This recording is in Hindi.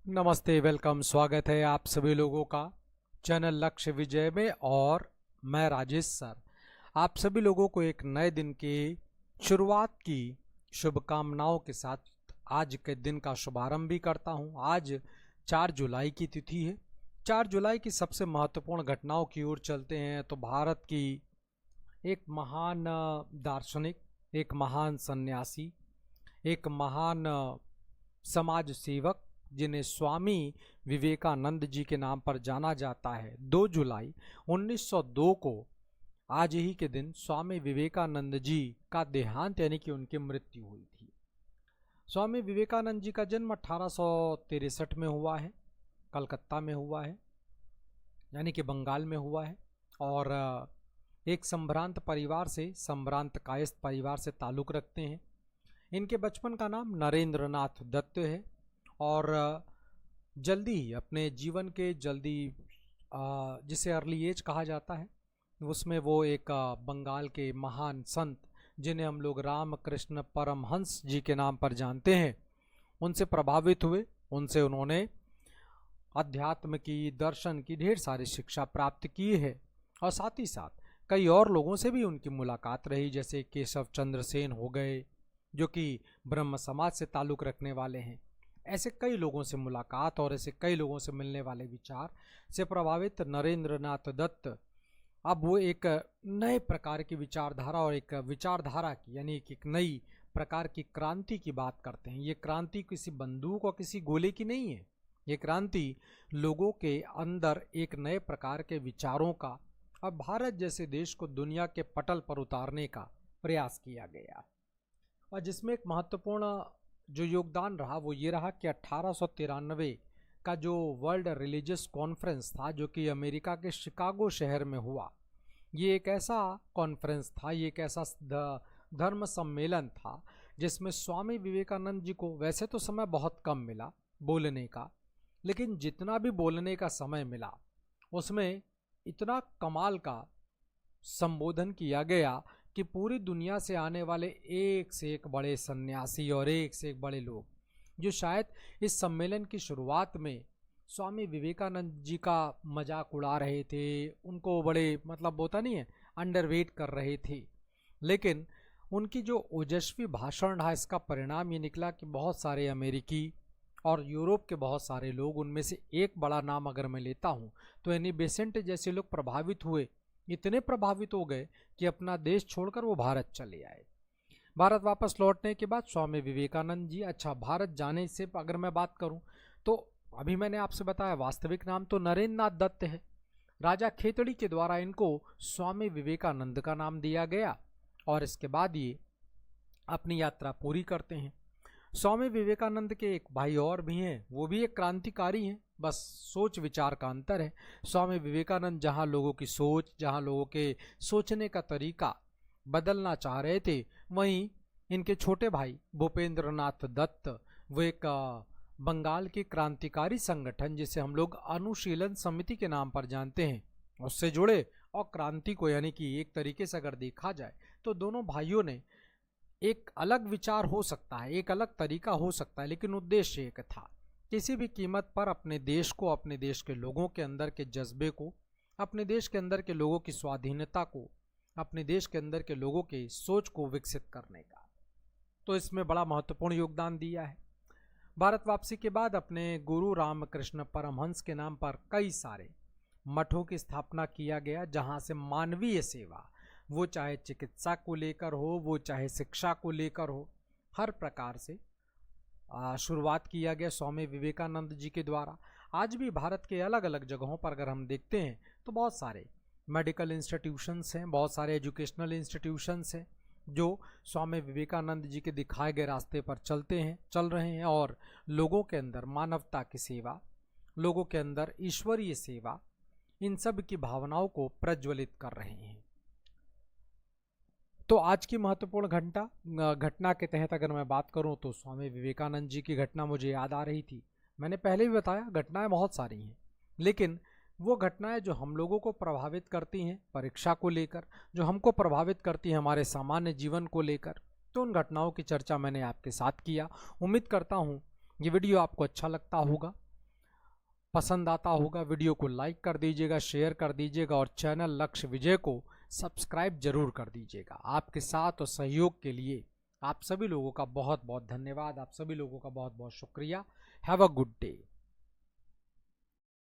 नमस्ते, वेलकम, स्वागत है आप सभी लोगों का चैनल लक्ष्य विजय में। और मैं राजेश सर आप सभी लोगों को एक नए दिन की शुरुआत की शुभकामनाओं के साथ आज के दिन का शुभारंभ भी करता हूं। आज 4 जुलाई की तिथि है। 4 जुलाई की सबसे महत्वपूर्ण घटनाओं की ओर चलते हैं तो भारत की एक महान दार्शनिक, एक महान सन्यासी, एक महान समाज सेवक जिन्हें स्वामी विवेकानंद जी के नाम पर जाना जाता है, 2 जुलाई 1902 को आज ही के दिन स्वामी विवेकानंद जी का देहांत यानी कि उनकी मृत्यु हुई थी। स्वामी विवेकानंद जी का जन्म 1863 में हुआ है, कलकत्ता में हुआ है, यानी कि बंगाल में हुआ है। और एक संभ्रांत परिवार से, संभ्रांत कायस्थ परिवार से ताल्लुक़ रखते हैं। इनके बचपन का नाम नरेंद्रनाथ दत्त है और जल्दी ही अपने जीवन के जिसे अर्ली एज कहा जाता है, उसमें वो एक बंगाल के महान संत जिन्हें हम लोग रामकृष्ण परमहंस जी के नाम पर जानते हैं, उनसे प्रभावित हुए। उनसे उन्होंने अध्यात्म की, दर्शन की ढेर सारी शिक्षा प्राप्त की है। और साथ ही साथ कई और लोगों से भी उनकी मुलाकात रही, जैसे केशव चंद्र सेन हो गए जो कि ब्रह्म समाज से ताल्लुक़ रखने वाले हैं। ऐसे कई लोगों से मुलाकात और ऐसे कई लोगों से मिलने वाले विचार से प्रभावित नरेंद्रनाथ दत्त अब वो एक नए प्रकार की विचारधारा और एक विचारधारा की, यानी एक नई प्रकार की क्रांति की बात करते हैं। ये क्रांति किसी बंदूक और किसी गोले की नहीं है। ये क्रांति लोगों के अंदर एक नए प्रकार के विचारों का और भारत जैसे देश को दुनिया के पटल पर उतारने का प्रयास किया गया। और जिसमें एक महत्वपूर्ण जो योगदान रहा वो ये रहा कि 1893 का जो वर्ल्ड रिलीजियस कॉन्फ्रेंस था, जो कि अमेरिका के शिकागो शहर में हुआ, ये एक ऐसा कॉन्फ्रेंस था, ये एक ऐसा धर्म सम्मेलन था जिसमें स्वामी विवेकानंद जी को वैसे तो समय बहुत कम मिला बोलने का, लेकिन जितना भी बोलने का समय मिला उसमें इतना कमाल का संबोधन किया गया कि पूरी दुनिया से आने वाले एक से एक बड़े सन्यासी और एक से एक बड़े लोग जो शायद इस सम्मेलन की शुरुआत में स्वामी विवेकानंद जी का मजाक उड़ा रहे थे, उनको बड़े होता नहीं है, अंडरवेट कर रहे थे, लेकिन उनकी जो ओजस्वी भाषण रहा, इसका परिणाम ये निकला कि बहुत सारे अमेरिकी और यूरोप के बहुत सारे लोग, उनमें से एक बड़ा नाम अगर मैं लेता हूँ तो एनी बेसेंट जैसे लोग प्रभावित हुए, इतने प्रभावित हो गए कि अपना देश छोड़कर वो भारत चले आए। भारत वापस लौटने के बाद स्वामी विवेकानंद जी, भारत जाने से अगर मैं बात करूं तो अभी मैंने आपसे बताया वास्तविक नाम तो नरेंद्रनाथ दत्त है। राजा खेतड़ी के द्वारा इनको स्वामी विवेकानंद का नाम दिया गया और इसके बाद ये अपनी यात्रा पूरी करते हैं। स्वामी विवेकानंद के एक भाई और भी हैं, वो भी एक क्रांतिकारी हैं, बस सोच विचार का अंतर है। स्वामी विवेकानंद जहाँ लोगों की सोच, जहाँ लोगों के सोचने का तरीका बदलना चाह रहे थे, वहीं इनके छोटे भाई भूपेंद्रनाथ दत्त, वो एक बंगाल के क्रांतिकारी संगठन जिसे हम लोग अनुशीलन समिति के नाम पर जानते हैं, उससे जुड़े और क्रांति को, यानी कि एक तरीके से अगर देखा जाए तो दोनों भाइयों ने एक अलग विचार हो सकता है, एक अलग तरीका हो सकता है, लेकिन उद्देश्य एक था, किसी भी कीमत पर अपने देश को, अपने देश के लोगों के अंदर के जज्बे को, अपने देश के अंदर के लोगों की स्वाधीनता को, अपने देश के अंदर के लोगों की सोच को विकसित करने का, तो इसमें बड़ा महत्वपूर्ण योगदान दिया है। भारत वापसी के बाद अपने गुरु रामकृष्ण परमहंस के नाम पर कई सारे मठों की स्थापना किया गया, जहाँ से मानवीय सेवा, वो चाहे चिकित्सा को लेकर हो, वो चाहे शिक्षा को लेकर हो, हर प्रकार से शुरुआत किया गया स्वामी विवेकानंद जी के द्वारा। आज भी भारत के अलग अलग जगहों पर अगर हम देखते हैं तो बहुत सारे मेडिकल इंस्टीट्यूशंस हैं, बहुत सारे एजुकेशनल इंस्टीट्यूशंस हैं जो स्वामी विवेकानंद जी के दिखाए गए रास्ते पर चल रहे हैं और लोगों के अंदर मानवता की सेवा, लोगों के अंदर ईश्वरीय सेवा, इन सब की भावनाओं को प्रज्वलित कर रहे हैं। तो आज की महत्वपूर्ण घटना के तहत अगर मैं बात करूं तो स्वामी विवेकानंद जी की घटना मुझे याद आ रही थी। मैंने पहले भी बताया घटनाएं बहुत सारी हैं, लेकिन वो घटनाएं जो हम लोगों को प्रभावित करती हैं परीक्षा को लेकर, जो हमको प्रभावित करती हैं हमारे सामान्य जीवन को लेकर, तो उन घटनाओं की चर्चा मैंने आपके साथ किया। उम्मीद करता हूँ ये वीडियो आपको अच्छा लगता होगा। पसंद आता होगा वीडियो को लाइक कर दीजिएगा, शेयर कर दीजिएगा और चैनल लक्ष्य विजय को सब्सक्राइब जरूर कर दीजिएगा। आपके साथ और सहयोग के लिए आप सभी लोगों का बहुत बहुत धन्यवाद, आप सभी लोगों का बहुत बहुत शुक्रिया। Have a good day.